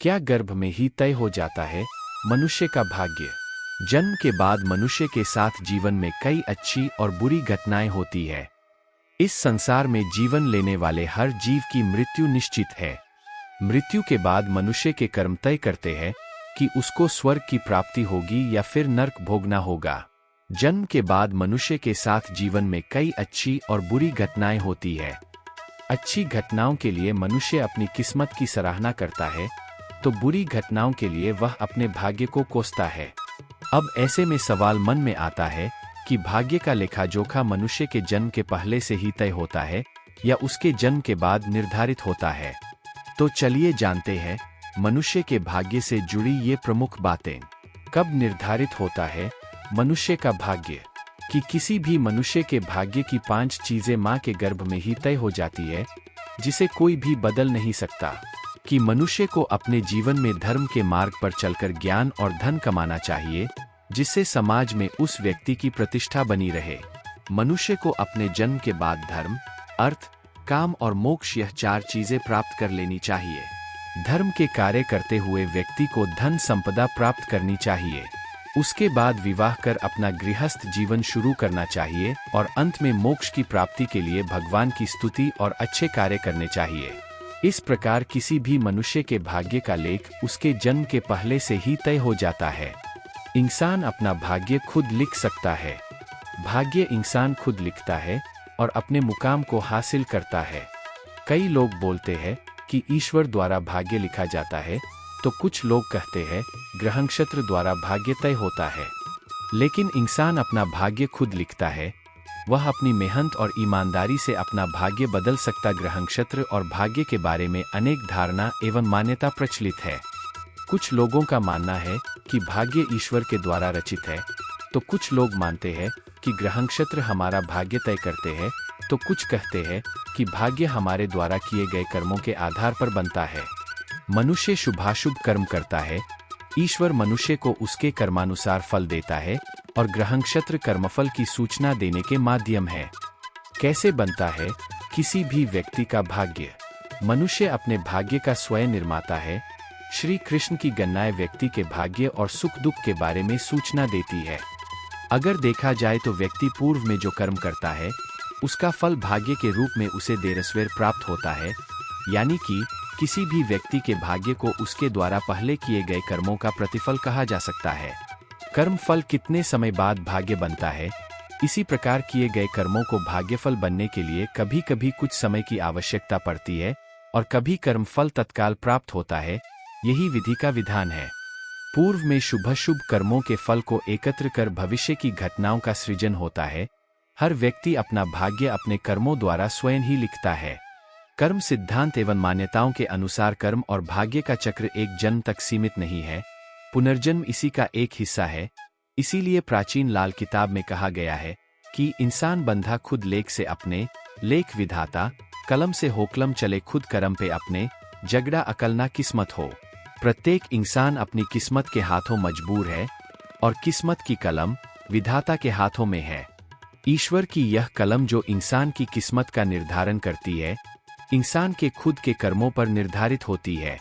क्या गर्भ में ही तय हो जाता है मनुष्य का भाग्य? जन्म के बाद मनुष्य के साथ जीवन में कई अच्छी और बुरी घटनाएं होती है। इस संसार में जीवन लेने वाले हर जीव की मृत्यु निश्चित है। मृत्यु के बाद मनुष्य के कर्म तय करते हैं कि उसको स्वर्ग की प्राप्ति होगी या फिर नरक भोगना होगा। जन्म के बाद मनुष्य के साथ जीवन में कई अच्छी और बुरी घटनाएं होती है। अच्छी घटनाओं के लिए मनुष्य अपनी किस्मत की सराहना करता है, तो बुरी घटनाओं के लिए वह अपने भाग्य को कोसता है। अब ऐसे में सवाल मन में आता है कि भाग्य का लेखा जोखा मनुष्य के जन्म के पहले से ही तय होता है या उसके जन्म के बाद निर्धारित होता है। तो चलिए जानते हैं मनुष्य के भाग्य से जुड़ी ये प्रमुख बातें। कब निर्धारित होता है मनुष्य का भाग्य? कि किसी भी मनुष्य के भाग्य की 5 चीजें मां के गर्भ में ही तय हो जाती है, जिसे कोई भी बदल नहीं सकता। कि मनुष्य को अपने जीवन में धर्म के मार्ग पर चलकर ज्ञान और धन कमाना चाहिए, जिससे समाज में उस व्यक्ति की प्रतिष्ठा बनी रहे। मनुष्य को अपने जन्म के बाद धर्म, अर्थ, काम और मोक्ष यह 4 चीजें प्राप्त कर लेनी चाहिए। धर्म के कार्य करते हुए व्यक्ति को धन संपदा प्राप्त करनी चाहिए। उसके बाद विवाह कर अपना गृहस्थ जीवन शुरू करना चाहिए और अंत में मोक्ष की प्राप्ति के लिए भगवान की स्तुति और अच्छे कार्य करने चाहिए। इस प्रकार किसी भी मनुष्य के भाग्य का लेख उसके जन्म के पहले से ही तय हो जाता है। इंसान अपना भाग्य खुद लिख सकता है। भाग्य इंसान खुद लिखता है और अपने मुकाम को हासिल करता है। कई लोग बोलते हैं कि ईश्वर द्वारा भाग्य लिखा जाता है, तो कुछ लोग कहते हैं ग्रह नक्षत्र द्वारा भाग्य तय होता है। लेकिन इंसान अपना भाग्य खुद लिखता है। वह अपनी मेहनत और ईमानदारी से अपना भाग्य बदल सकता। ग्रह नक्षत्र और भाग्य के बारे में अनेक धारणा एवं मान्यता प्रचलित है। कुछ लोगों का मानना है कि भाग्य ईश्वर के द्वारा रचित है, तो कुछ लोग मानते हैं कि ग्रह नक्षत्र हमारा भाग्य तय करते हैं, तो कुछ कहते हैं कि भाग्य हमारे द्वारा किए गए कर्मों के आधार पर बनता है। मनुष्य शुभाशुभ कर्म करता है, ईश्वर मनुष्य को उसके कर्मानुसार फल देता है और ग्रह नक्षत्र कर्मफल की सूचना देने के माध्यम है। कैसे बनता है किसी भी व्यक्ति का भाग्य? मनुष्य अपने भाग्य का स्वयं निर्माता है। श्री कृष्ण की गणनाएं व्यक्ति के भाग्य और सुख दुख के बारे में सूचना देती है। अगर देखा जाए तो व्यक्ति पूर्व में जो कर्म करता है, उसका फल भाग्य के रूप में उसे देरस्वेर प्राप्त होता है। यानी कि किसी भी व्यक्ति के भाग्य को उसके द्वारा पहले किए गए कर्मों का प्रतिफल कहा जा सकता है। कर्म फल कितने समय बाद भाग्य बनता है, इसी प्रकार किए गए कर्मों को भाग्यफल बनने के लिए कभी कभी कुछ समय की आवश्यकता पड़ती है और कभी कर्म फल तत्काल प्राप्त होता है। यही विधि का विधान है। पूर्व में शुभ शुभ कर्मों के फल को एकत्र कर भविष्य की घटनाओं का सृजन होता है। हर व्यक्ति अपना भाग्य अपने कर्मों द्वारा स्वयं ही लिखता है। कर्म सिद्धांत एवं मान्यताओं के अनुसार कर्म और भाग्य का चक्र एक जन्म तक सीमित नहीं है, पुनर्जन्म इसी का एक हिस्सा है। इसीलिए प्राचीन लाल किताब में कहा गया है कि इंसान बंधा खुद लेख से अपने, लेख विधाता, कलम से हो कलम चले खुद करम पे अपने, जगड़ा अकल ना किस्मत हो। प्रत्येक इंसान अपनी किस्मत के हाथों मजबूर है और किस्मत की कलम विधाता के हाथों में है। ईश्वर की यह कलम जो इंसान की किस्मत का निर्धारण करती है, इंसान के खुद के कर्मों पर निर्धारित होती है।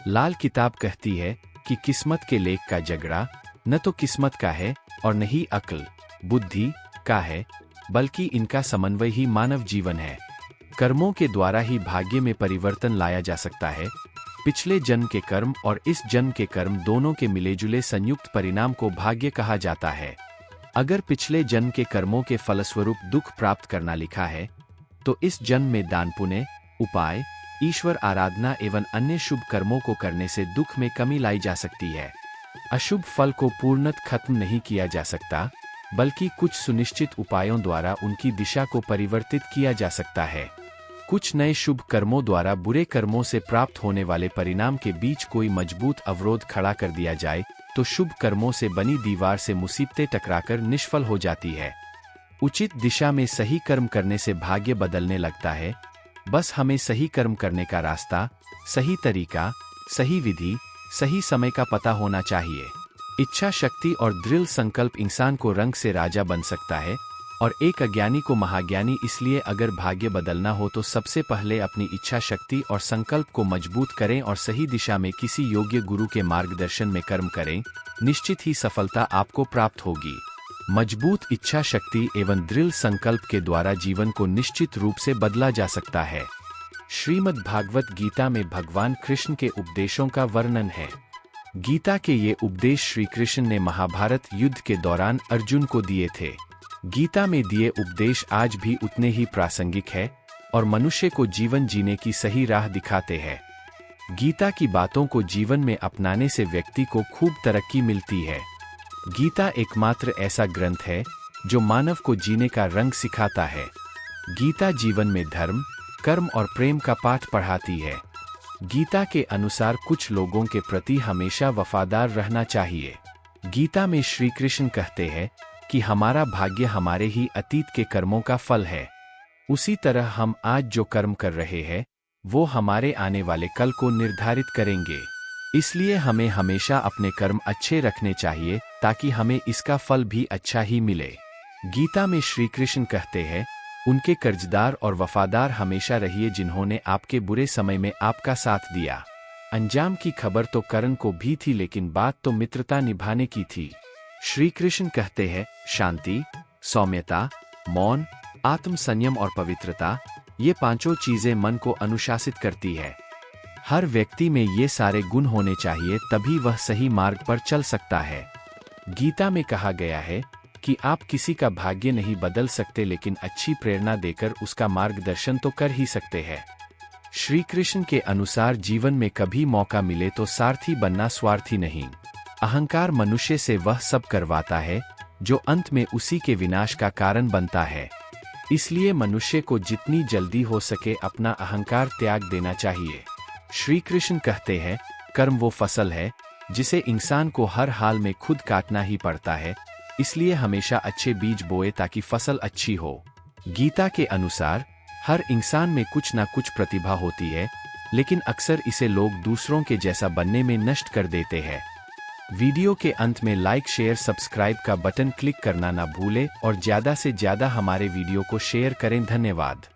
लाल किताब कहती है कि किस्मत के लेख का जगड़ा न तो किस्मत का है और न ही अक्ल, बुद्धि का है, बल्कि इनका समन्वय ही मानव जीवन है। कर्मों के द्वारा ही भाग्य में परिवर्तन लाया जा सकता है। पिछले जन्म के कर्म और इस जन्म के कर्म दोनों के मिलेजुले संयुक्त परिणाम को भाग्य कहा जाता है। अगर पिछले जन्म के कर्मों के फलस्वरूप दुख प्राप्त करना लिखा है, तो इस जन्म में दान पुण्य, उपाय, ईश्वर आराधना एवं अन्य शुभ कर्मों को करने से दुख में कमी लाई जा सकती है। अशुभ फल को पूर्णतः खत्म नहीं किया जा सकता, बल्कि कुछ सुनिश्चित उपायों द्वारा उनकी दिशा को परिवर्तित किया जा सकता है। कुछ नए शुभ कर्मों द्वारा बुरे कर्मों से प्राप्त होने वाले परिणाम के बीच कोई मजबूत अवरोध खड़ा कर दिया जाए, तो शुभ कर्मों से बनी दीवार से मुसीबतें टकराकर निष्फल हो जाती है। उचित दिशा में सही कर्म करने से भाग्य बदलने लगता है। बस हमें सही कर्म करने का रास्ता, सही तरीका, सही विधि, सही समय का पता होना चाहिए। इच्छा शक्ति और दृढ़ संकल्प इंसान को रंग से राजा बन सकता है। और एक अज्ञानी को महाज्ञानी। इसलिए अगर भाग्य बदलना हो तो सबसे पहले अपनी इच्छा शक्ति और संकल्प को मजबूत करें और सही दिशा में किसी योग्य गुरु के मार्गदर्शन में कर्म करें। निश्चित ही सफलता आपको प्राप्त होगी। मजबूत इच्छा शक्ति एवं दृढ़ संकल्प के द्वारा जीवन को निश्चित रूप से बदला जा सकता है। श्रीमद् भागवत गीता में भगवान कृष्ण के उपदेशों का वर्णन है। गीता के ये उपदेश श्री कृष्ण ने महाभारत युद्ध के दौरान अर्जुन को दिए थे। गीता में दिए उपदेश आज भी उतने ही प्रासंगिक है और मनुष्य को जीवन जीने की सही राह दिखाते हैं। गीता की बातों को जीवन में अपनाने से व्यक्ति को खूब तरक्की मिलती है। गीता एकमात्र ऐसा ग्रंथ है जो मानव को जीने का रंग सिखाता है। गीता जीवन में धर्म, कर्म और प्रेम का पाठ पढ़ाती है। गीता के अनुसार कुछ लोगों के प्रति हमेशा वफादार रहना चाहिए। गीता में श्री कृष्ण कहते हैं कि हमारा भाग्य हमारे ही अतीत के कर्मों का फल है। उसी तरह हम आज जो कर्म कर रहे हैं वो हमारे आने वाले कल को निर्धारित करेंगे। इसलिए हमें हमेशा अपने कर्म अच्छे रखने चाहिए ताकि हमें इसका फल भी अच्छा ही मिले। गीता में श्री कृष्ण कहते हैं, उनके कर्जदार और वफादार हमेशा रहिए जिन्होंने आपके बुरे समय में आपका साथ दिया। अंजाम की खबर तो करण को भी थी लेकिन बात तो मित्रता निभाने की थी। श्री कृष्ण कहते हैं, शांति, सौम्यता, मौन, आत्म संयम और पवित्रता, ये पांचों चीजें मन को अनुशासित करती है। हर व्यक्ति में ये सारे गुण होने चाहिए तभी वह सही मार्ग पर चल सकता है। गीता में कहा गया है कि आप किसी का भाग्य नहीं बदल सकते लेकिन अच्छी प्रेरणा देकर उसका मार्गदर्शन तो कर ही सकते हैं। श्री कृष्ण के अनुसार जीवन में कभी मौका मिले तो सारथी बनना, स्वार्थी नहीं। अहंकार मनुष्य से वह सब करवाता है जो अंत में उसी के विनाश का कारण बनता है। इसलिए मनुष्य को जितनी जल्दी हो सके अपना अहंकार त्याग देना चाहिए। श्री कृष्ण कहते हैं, कर्म वो फसल है जिसे इंसान को हर हाल में खुद काटना ही पड़ता है। इसलिए हमेशा अच्छे बीज बोए ताकि फसल अच्छी हो। गीता के अनुसार हर इंसान में कुछ ना कुछ प्रतिभा होती है लेकिन अक्सर इसे लोग दूसरों के जैसा बनने में नष्ट कर देते हैं। वीडियो के अंत में लाइक, शेयर, सब्सक्राइब का बटन क्लिक करना ना भूलें और ज़्यादा से ज़्यादा हमारे वीडियो को शेयर करें। धन्यवाद।